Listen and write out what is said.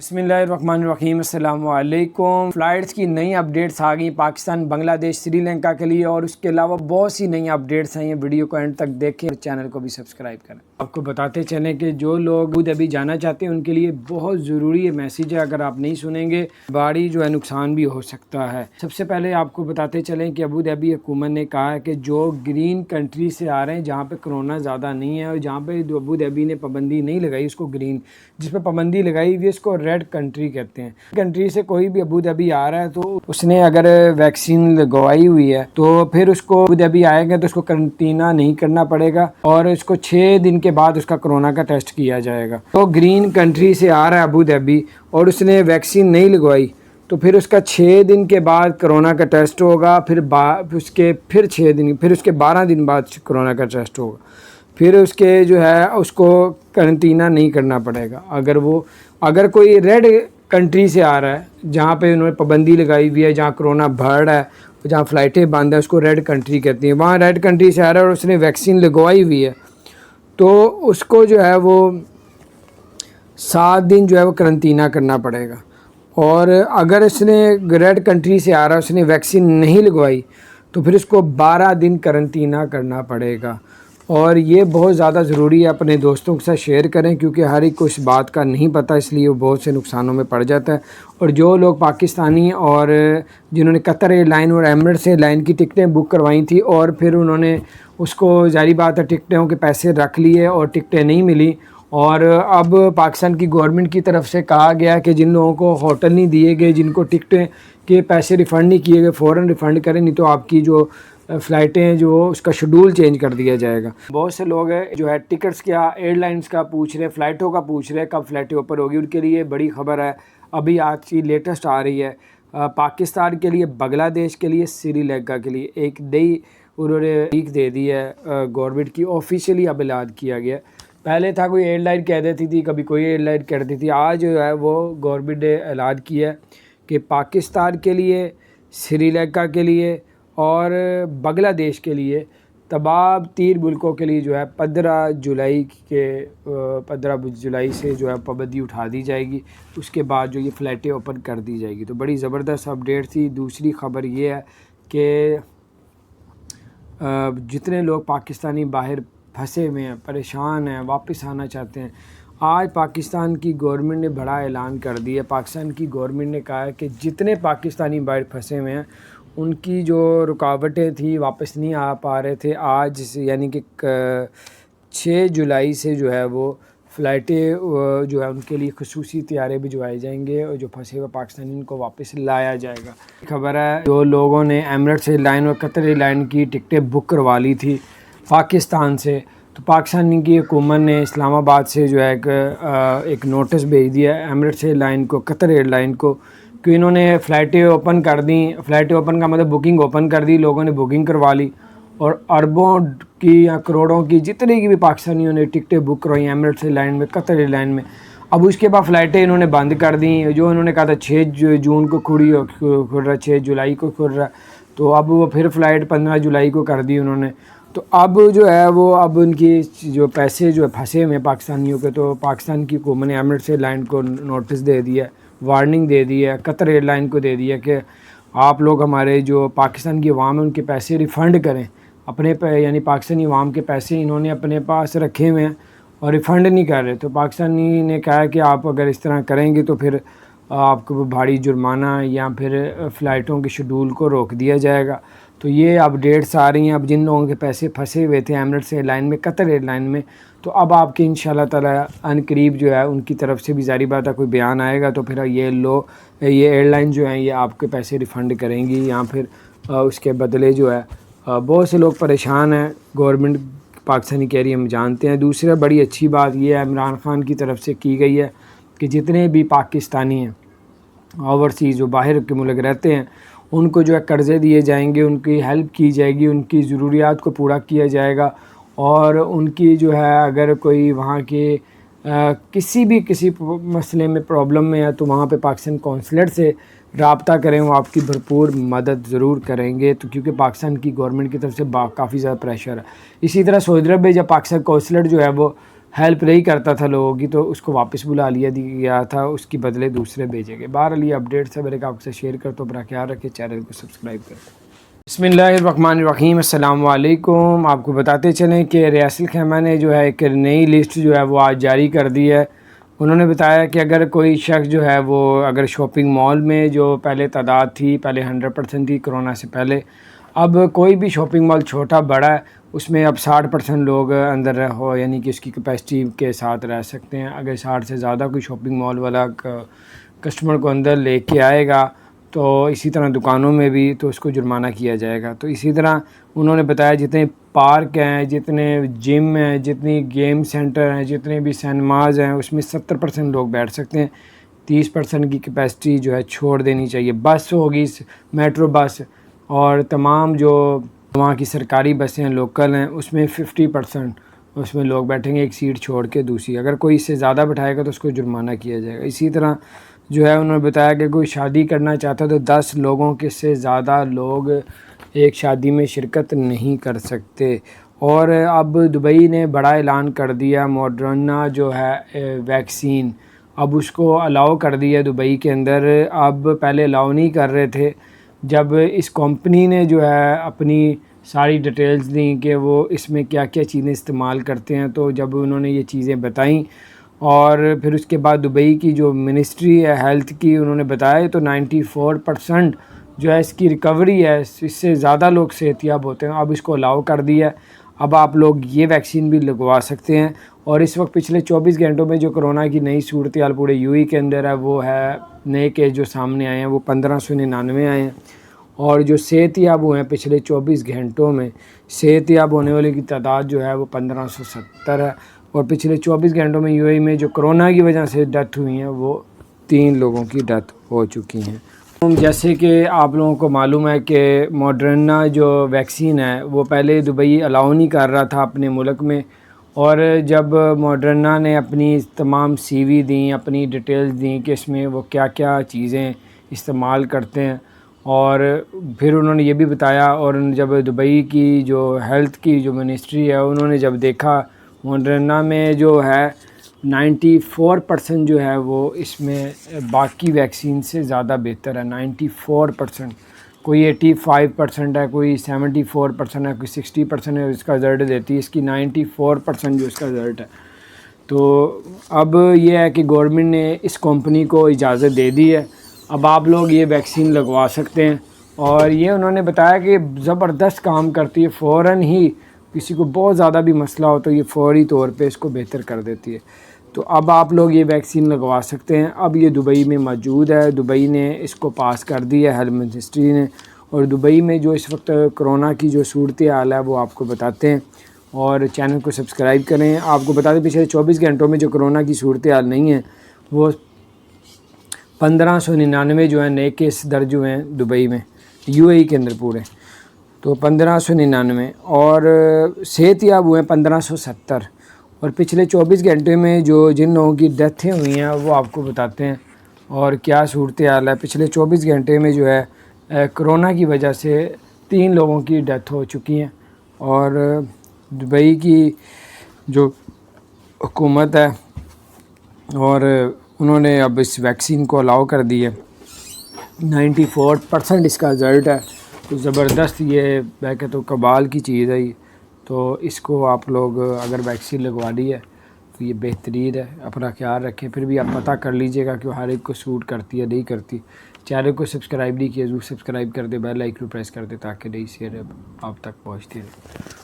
बिस्मिल्लाहिर्रहमानिर्रहीम। अस्सलाम वालेकुम। फ़्लाइट्स की नई अपडेट्स आ गई पाकिस्तान, बांग्लादेश, श्रीलंका के लिए, और उसके अलावा बहुत सी नई अपडेट्स हैं। ये वीडियो को एंड तक देखें और चैनल को भी सब्सक्राइब करें। आपको बताते चलें कि जो लोग अबू धाबी जाना चाहते हैं उनके लिए बहुत ज़रूरी ये मैसेज है। अगर आप नहीं सुनेंगे बड़ी जो है नुकसान भी हो सकता है। सबसे पहले आपको बताते चलें कि अबू धाबी हुकूमत ने कहा है कि जो ग्रीन कंट्री से आ रहे हैं, जहाँ पे कोरोना ज़्यादा नहीं है और जहाँ पे अबू धाबी ने पाबंदी नहीं लगाई उसको ग्रीन, जिस पर पाबंदी लगाई हुई इसको रेड कंट्री कहते हैं। कंट्री से कोई भी अबू धाबी आ रहा है तो उसने अगर वैक्सीन लगवाई हुई है तो फिर उसको अबू धाबी आएगा तो उसको क्वारंटीना नहीं करना पड़ेगा और उसको 6 दिन के बाद उसका कोरोना का टेस्ट किया जाएगा। तो ग्रीन कंट्री से आ रहा है अबू धाबी और उसने वैक्सीन नहीं लगवाई तो फिर उसका 6 दिन के बाद कोरोना का टेस्ट होगा, फिर 6 दिन, फिर उसके 12 दिन बाद कोरोना का टेस्ट होगा, फिर उसके जो है उसको क्वारंटीना नहीं करना पड़ेगा। अगर कोई रेड कंट्री से आ रहा है जहाँ पे उन्होंने पाबंदी लगाई हुई है, जहाँ कोरोना बढ़ रहा है, जहाँ फ़्लाइटें बंद है, उसको रेड कंट्री कहती हैं। वहाँ रेड कंट्री से आ रहा है और उसने वैक्सीन लगवाई हुई है तो उसको जो है वो 7 दिन जो है वो क्वारंटीना करना पड़ेगा। और अगर उसने रेड कंट्री से आ रहा है, उसने वैक्सीन नहीं लगवाई तो फिर उसको 12 दिन क्वारंटीना करना पड़ेगा। और ये बहुत ज़्यादा ज़रूरी है, अपने दोस्तों के साथ शेयर करें क्योंकि हर एक को इस बात का नहीं पता, इसलिए वो बहुत से नुकसानों में पड़ जाता है। और जो लोग पाकिस्तानी और जिन्होंने कतर एयरलाइन और एमिरेट्स एयरलाइन की टिकटें बुक करवाई थी और फिर उन्होंने उसको, जारी बात है, टिकटों के पैसे रख लिए और टिकटें नहीं मिली, और अब पाकिस्तान की गवर्नमेंट की तरफ से कहा गया कि जिन लोगों को होटल नहीं दिए गए, जिनको टिकटें के पैसे रिफ़ंड नहीं किए गए, फ़ौरन रिफ़ंड करें, नहीं तो आपकी जो फ़्लाइटें जो उसका शेड्यूल चेंज कर दिया जाएगा। बहुत से लोग हैं जो है टिकट्स क्या एयरलाइंस का पूछ रहे, फ़्लाइटों का पूछ रहे, कब फ़्लाइटें ऊपर होगी। उनके लिए बड़ी खबर है, अभी आज की लेटेस्ट आ रही है। पाकिस्तान के लिए, बांग्लादेश के लिए, श्रीलंका के लिए एक नई उन्होंने लीक दे दी है गवर्नमेंट की, ऑफिशियली अब ऐलान किया गया। पहले था कोई एयरलाइन कह देती थी, कभी कोई एयरलाइन कह देती थी, आज जो है वो गवर्नमेंट ने ऐलान किया है कि पाकिस्तान के लिए, श्रीलंका के लिए और बांग्लादेश के लिए, तमाम 3 मुल्कों के लिए जो है 15 जुलाई से जो है पाबंदी उठा दी जाएगी। उसके बाद जो ये फ़्लाइटें ओपन कर दी जाएगी। तो बड़ी ज़बरदस्त अपडेट थी। दूसरी ख़बर ये है कि जितने लोग पाकिस्तानी बाहर फंसे हुए हैं, परेशान हैं, वापस आना चाहते हैं, आज पाकिस्तान की गवर्नमेंट ने बड़ा ऐलान कर दिया। पाकिस्तान की गवर्नमेंट ने कहा है कि जितने पाकिस्तानी बाहर फंसे हुए हैं उनकी जो रुकावटें थी, वापस नहीं आ पा रहे थे, आज से यानी कि 6 जुलाई से जो है वो फ़्लाइटें जो है उनके लिए ख़ुसूसी तैयारे भिजवाए जाएंगे और जो फंसे हुए पाकिस्तानी उनको वापस लाया जाएगा। खबर है जो लोगों ने एमिरेट्स एयरलाइन और कतर एयरलाइन की टिकटें बुक करवा ली थी पाकिस्तान से, तो पाकिस्तान की हुकूमत ने इस्लामाबाद से जो है एक नोटिस भेज दिया एमिरेट्स एयरलाइन को, कतर एयरलाइन को, कि इन्होंने फ़्लाइटें ओपन कर दी। फ़्लाइटें ओपन का मतलब बुकिंग ओपन कर दी, लोगों ने बुकिंग करवा ली और अरबों की या करोड़ों की जितनी की भी पाकिस्तानियों ने टिकटें बुक करवाई एमिरेट्स एयरलाइन में, कतर एयरलाइन में। अब उसके बाद फ़्लाइटें इन्होंने बंद कर दी। जो इन्होंने कहा था 6 जून को खुल रहा, 6 जुलाई को खुल रहा, तो अब वो फिर फ़्लाइट 15 जुलाई को कर दी उन्होंने। तो अब जो है वो अब उनकी जो पैसे जो फंसे हुए पाकिस्तानियों के, तो पाकिस्तान की हुकूमत ने एमिरेट्स एयरलाइन को नोटिस दे दिया, वार्निंग दे दी है, कतर एयरलाइन को दे दिया कि आप लोग हमारे जो पाकिस्तान की अवाम है उनके पैसे रिफ़ंड करें। अपने यानी पाकिस्तानी अवाम के पैसे इन्होंने अपने पास रखे हुए हैं और रिफ़ंड नहीं कर रहे। तो पाकिस्तानी ने कहा कि आप अगर इस तरह करेंगे तो फिर आपको भारी जुर्माना या फिर फ़्लाइटों के शेड्यूल को रोक दिया जाएगा। तो ये अपडेट्स आ रही हैं। अब जिन लोगों के पैसे फंसे हुए थे एमिरेट्स एयरलाइन में, कतर एयरलाइन में, तो अब आपके इंशाल्लाह ताला अनकरीब जो है उनकी तरफ से भी जारी बात है कोई बयान आएगा तो फिर ये एयरलाइन जो हैं ये आपके पैसे रिफ़ंड करेंगी या फिर उसके बदले जो है। बहुत से लोग परेशान हैं, गवर्नमेंट पाकिस्तानी कह रही है, हम जानते हैं। दूसरा बड़ी अच्छी बात ये है इमरान ख़ान की तरफ से की गई है कि जितने भी पाकिस्तानी हैं ओवरसीज़ जो बाहर के मुल्क रहते हैं उनको जो है कर्ज़े दिए जाएंगे, उनकी हेल्प की जाएगी, उनकी ज़रूरियात को पूरा किया जाएगा। और उनकी जो है अगर कोई वहाँ के किसी मसले में प्रॉब्लम में है तो वहाँ पे पाकिस्तान कौंसलेट से रब्ता करें, वो आपकी भरपूर मदद ज़रूर करेंगे। तो क्योंकि पाकिस्तान की गवर्नमेंट की तरफ से काफ़ी ज़्यादा प्रेशर है। इसी तरह सऊदी अरब में जब पाकिस्तान कौंसलेट जो है वो ہیلپ نہیں کرتا تھا لوگوں کی تو اس کو واپس بلا لیا گیا تھا، اس کی بدلے دوسرے بھیجے گئے۔ بہرحال یہ اپڈیٹ سے میرے آپ سے شیئر کرتا ہوں، اپنا خیال رکھیں، چینل کو سبسکرائب کریں۔ بسم اللہ الرحمن الرحیم، السلام علیکم۔ آپ کو بتاتے چلیں کہ ریاست الخیمہ نے جو ہے ایک نئی لسٹ جو ہے وہ آج جاری کر دی ہے۔ انہوں نے بتایا کہ اگر کوئی شخص جو ہے وہ اگر شاپنگ مال میں جو پہلے تعداد تھی، پہلے 100% تھی کرونا سے پہلے، اب کوئی بھی شاپنگ مال چھوٹا بڑا ہے اس میں اب 60% لوگ اندر ہو، یعنی کہ اس کی کیپیسٹی کے ساتھ رہ سکتے ہیں۔ اگر 60 سے زیادہ کوئی شاپنگ مال والا کسٹمر کو اندر لے کے آئے گا تو اسی طرح دکانوں میں بھی تو اس کو جرمانہ کیا جائے گا۔ تو اسی طرح انہوں نے بتایا جتنے پارک ہیں، جتنے جم ہیں، جتنی گیم سینٹر ہیں، جتنے بھی سینماز ہیں، اس میں 70% لوگ بیٹھ سکتے ہیں۔ 30% کی کیپیسٹی جو ہے چھوڑ دینی چاہیے۔ بس ہوگی، میٹرو بس اور تمام جو وہاں کی سرکاری بسیں ہیں لوکل ہیں، اس میں 50% اس میں لوگ بیٹھیں گے، ایک سیٹ چھوڑ کے دوسری۔ اگر کوئی اس سے زیادہ بٹھائے گا تو اس کو جرمانہ کیا جائے گا۔ اسی طرح جو ہے انہوں نے بتایا کہ کوئی شادی کرنا چاہتا ہے تو 10 لوگوں کے سے زیادہ لوگ ایک شادی میں شرکت نہیں کر سکتے۔ اور اب دبئی نے بڑا اعلان کر دیا، موڈرنا جو ہے ویکسین اب اس کو الاؤ کر دیا دبئی کے اندر۔ اب پہلے الاؤ نہیں کر رہے تھے، جب اس کمپنی نے جو ہے اپنی ساری ڈیٹیلز دیں کہ وہ اس میں کیا کیا چیزیں استعمال کرتے ہیں، تو جب انہوں نے یہ چیزیں بتائیں اور پھر اس کے بعد دبئی کی جو منسٹری ہے ہیلتھ کی، انہوں نے بتایا تو 94% جو ہے اس کی ریکوری ہے، اس سے زیادہ لوگ صحت یاب ہوتے ہیں۔ اب اس کو الاؤ کر دیا ہے، اب آپ لوگ یہ ویکسین بھی لگوا سکتے ہیں۔ اور اس وقت پچھلے 24 گھنٹوں میں جو کرونا کی نئی صورتحال پورے یو ای کے اندر ہے وہ ہے، نئے کیس جو سامنے آئے ہیں وہ 1599 آئے ہیں، اور جو صحت یاب ہوئے ہیں پچھلے 24 گھنٹوں میں صحت یاب ہونے والے کی تعداد جو ہے وہ 1570 ہے۔ اور پچھلے 24 گھنٹوں میں یو اے میں جو کرونا کی وجہ سے ڈیتھ ہوئی ہیں وہ 3 لوگوں کی ڈیتھ ہو چکی ہیں۔ جیسے کہ آپ لوگوں کو معلوم ہے کہ موڈرنا جو ویکسین ہے وہ پہلے دبئی الاؤ نہیں کر رہا تھا اپنے ملک میں، اور جب موڈرنا نے اپنی تمام سی وی دیں، اپنی ڈیٹیلز دیں کہ اس میں وہ کیا کیا چیزیں استعمال کرتے ہیں، اور پھر انہوں نے یہ بھی بتایا، اور جب دبئی کی جو ہیلتھ کی جو منسٹری ہے انہوں نے جب دیکھا موڈرنا میں جو ہے 94% جو ہے وہ اس میں باقی ویکسین سے زیادہ بہتر ہے۔ 94%، کوئی 85% ہے، کوئی 74% ہے، کوئی 60% ہے، اس کا رزلٹ دیتی ہے، اس کی 94% جو اس کا رزلٹ ہے۔ تو اب یہ ہے کہ گورنمنٹ نے اس کمپنی کو اجازت دے دی ہے، اب آپ لوگ یہ ویکسین لگوا سکتے ہیں۔ اور یہ انہوں نے بتایا کہ زبردست کام کرتی ہے، فوراً ہی کسی کو بہت زیادہ بھی مسئلہ ہو تو یہ فوری طور پہ اس کو بہتر کر دیتی ہے۔ تو اب آپ لوگ یہ ویکسین لگوا سکتے ہیں۔ اب یہ دبئی میں موجود ہے، دبئی نے اس کو پاس کر دی ہے ہیلتھ منسٹری نے، اور دبئی میں جو اس وقت کرونا کی جو صورتحال ہے وہ آپ کو بتاتے ہیں، اور چینل کو سبسکرائب کریں۔ آپ کو بتا دیں پچھلے 24 گھنٹوں میں جو کرونا کی صورتحال نہیں ہے وہ 1599 جو ہیں نئے کیس درج ہوئے ہیں دبئی میں، یو اے ای کے اندر پورے، تو 1599، اور صحت یاب ہوئے ہیں 1570۔ اور پچھلے 24 گھنٹے میں جو جن لوگوں کی ڈیتھیں ہوئی ہیں وہ آپ کو بتاتے ہیں اور کیا صورتحال ہے۔ پچھلے 24 گھنٹے میں جو ہے کرونا کی وجہ سے 3 لوگوں کی ڈیتھ ہو چکی ہیں، اور دبئی کی جو حکومت ہے اور انہوں نے اب اس ویکسین کو الاؤ کر دی ہے، 94% اس کا رزلٹ ہے۔ تو زبردست، یہ میں کہتا ہوں کمال کی چیز ہے یہ، تو اس کو آپ لوگ اگر ویکسین لگوا لی ہے تو یہ بہترین ہے۔ اپنا خیال رکھیں، پھر بھی آپ پتہ کر لیجئے گا کہ ہر ایک کو سوٹ کرتی ہے نہیں کرتی۔ چینل کو سبسکرائب نہیں کیا ضرور سبسکرائب کر دیں، بیل آئیکن پریس کر دیں تاکہ نئی شیئر آپ تک پہنچتی رہے۔